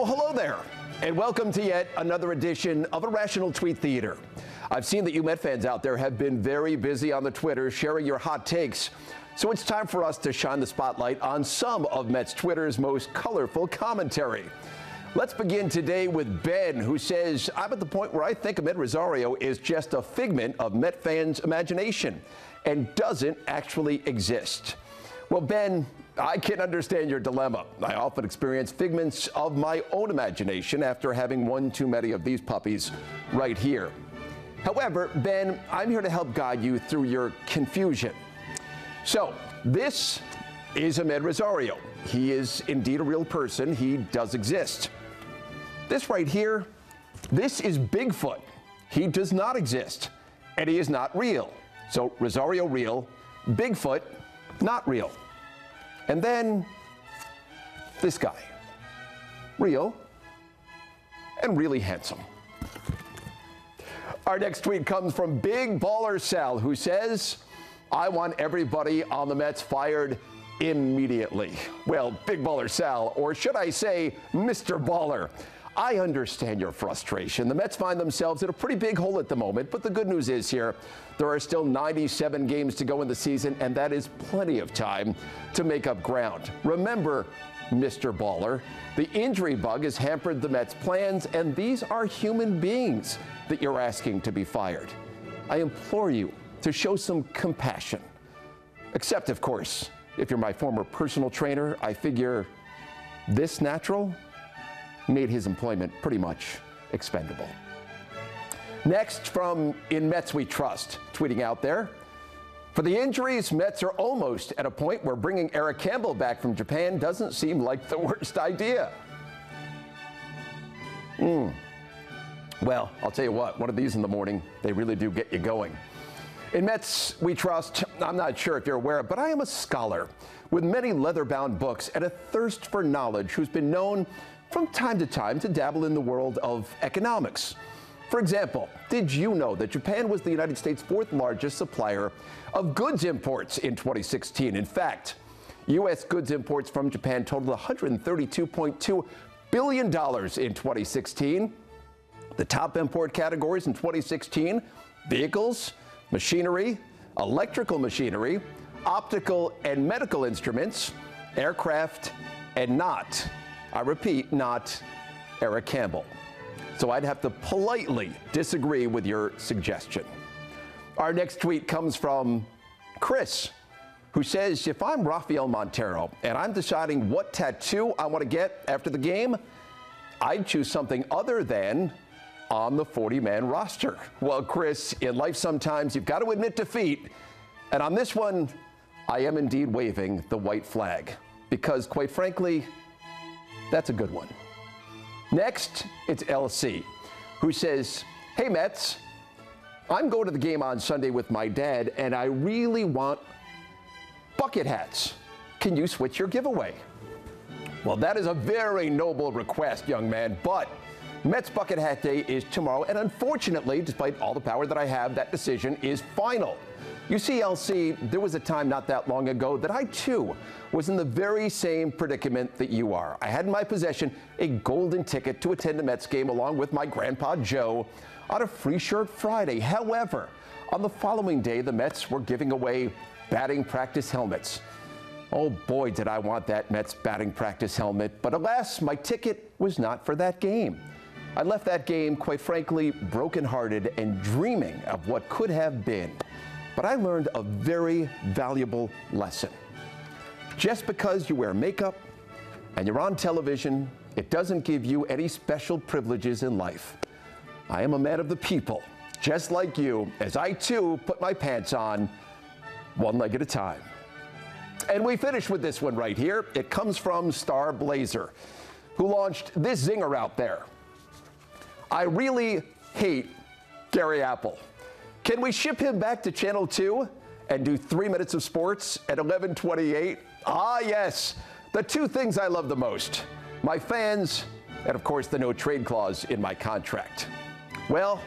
Oh, hello there, and welcome to yet another edition of Irrational Tweet Theater. I've seen that you Met fans out there have been very busy on the Twitter sharing your hot takes, so it's time for us to shine the spotlight on some of Mets Twitter's most colorful commentary. Let's begin today with Ben, who says, I'm at the point where I think Amed Rosario is just a figment of Met fans' imagination and doesn't actually exist. Well, Ben, I can understand your dilemma. I often experience figments of my own imagination after having one too many of these puppies right here. However, Ben, I'm here to help guide you through your confusion. So, this is Amed Rosario. He is indeed a real person. He does exist. This right here, this is Bigfoot. He does not exist, and he is not real. So, Rosario real, Bigfoot not real. And then this guy, real and really handsome. Our next tweet comes from Big Baller Sal, who says, I want everybody on the Mets fired immediately. Well, Big Baller Sal, or should I say Mr. Baller, I understand your frustration. The Mets find themselves in a pretty big hole at the moment, but the good news is here, there are still 97 games to go in the season, and that is plenty of time to make up ground. Remember, Mr. Baller, the injury bug has hampered the Mets' plans, and these are human beings that you're asking to be fired. I implore you to show some compassion. Except, of course, if you're my former personal trainer, I figure this natural made his employment pretty much expendable. Next, from In Mets We Trust, tweeting out there, for the injuries, Mets are almost at a point where bringing Eric Campbell back from Japan doesn't seem like the worst idea. Well, I'll tell you what, one of these in the morning, they really do get you going. In Mets We Trust, I'm not sure if you're aware, but I am a scholar with many leather-bound books and a thirst for knowledge who's been known from time to time to dabble in the world of economics. For example, did you know that Japan was the United States' fourth largest supplier of goods imports in 2016? In fact, U.S. goods imports from Japan totaled $132.2 billion in 2016. The top import categories in 2016, vehicles, machinery, electrical machinery, optical and medical instruments, aircraft, and not, I repeat, not Eric Campbell. So I'd have to politely disagree with your suggestion. Our next tweet comes from Chris, who says, if I'm Rafael Montero and I'm deciding what tattoo I want to get after the game, I'd choose something other than on the 40-man roster. Well, Chris, in life sometimes you've got to admit defeat. And on this one, I am indeed waving the white flag because, quite frankly, that's a good one. Next, it's LC, who says, hey, Mets, I'm going to the game on Sunday with my dad, and I really want bucket hats. Can you switch your giveaway? Well, that is a very noble request, young man, but Mets Bucket Hat Day is tomorrow, and unfortunately, despite all the power that I have, that decision is final. You see, LC, there was a time not that long ago that I, too, was in the very same predicament that you are. I had in my possession a golden ticket to attend a Mets game along with my grandpa, Joe, on a Free Shirt Friday. However, on the following day, the Mets were giving away batting practice helmets. Oh, boy, did I want that Mets batting practice helmet. But alas, my ticket was not for that game. I left that game, quite frankly, brokenhearted and dreaming of what could have been. But I learned a very valuable lesson. Just because you wear makeup and you're on television, it doesn't give you any special privileges in life. I am a man of the people, just like you, as I too put my pants on one leg at a time. And we finish with this one right here. It comes from Star Blazer, who launched this zinger out there. I really hate Gary Apple. Can we ship him back to Channel 2 and do 3 minutes of sports at 11:28? Ah, yes, the two things I love the most, my fans and, of course, the no trade clause in my contract. Well,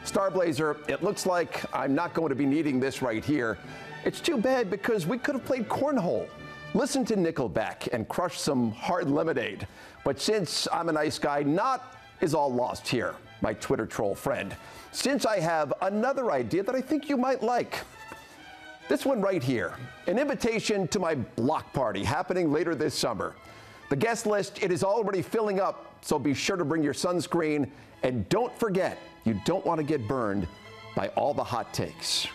Star Blazer, it looks like I'm not going to be needing this right here. It's too bad because we could have played cornhole. listen to Nickelback and crush some hard lemonade. But since I'm a nice guy, not is all lost here, my Twitter troll friend, since I have another idea that I think you might like. This one right here, an invitation to my block party happening later this summer. The guest list, it is already filling up, so be sure to bring your sunscreen. And don't forget, you don't want to get burned by all the hot takes.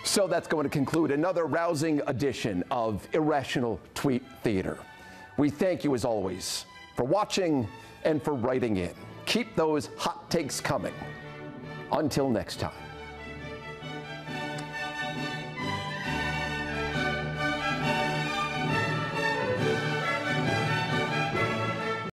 So that's going to conclude another rousing edition of Irrational Tweet Theater. We thank you, as always, for watching and for writing in. Keep those hot takes coming. Until next time.